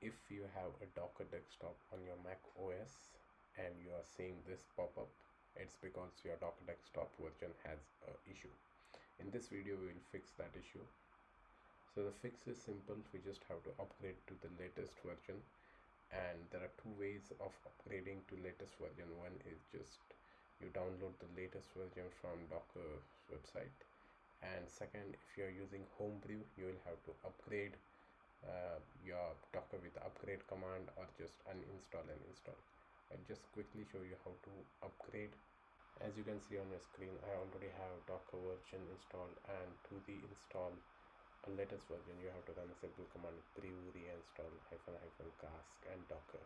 if you have a Docker desktop on your Mac OS and you are seeing this pop up, it's because your Docker desktop version has an issue. In this video we will fix that issue. So the fix is simple. We just have to upgrade to the latest version, and there are two ways of upgrading to latest version. One is just you download the latest version from Docker website, and second, if you are using Homebrew, you will have to upgrade your Docker with the upgrade command, or just uninstall and install. I'll just quickly show you how to upgrade. As you can see on your screen, I already have Docker version installed, and to the install a latest version you have to run a simple command brew reinstall -- cask and Docker.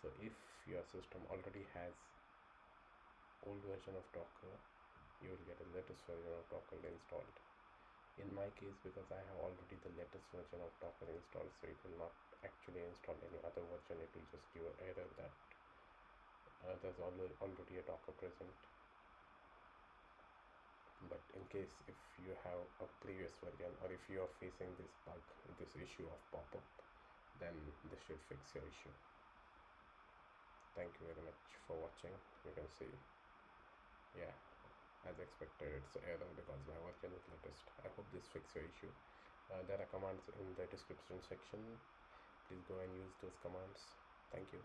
So if your system already has old version of Docker, you will get a latest version of Docker installed. In my case, because I have already the latest version of Docker installed, so it will not actually install any other version. It will just give an error that there's already a Docker present. But in case if you have a previous version, or if you are facing this bug, this issue of pop-up, then this should fix your issue. Thank you very much for watching. You can see, yeah, as expected, it's an error because my version is latest. I hope this fixes your issue. There are commands in the description section. Please go and use those commands. Thank you.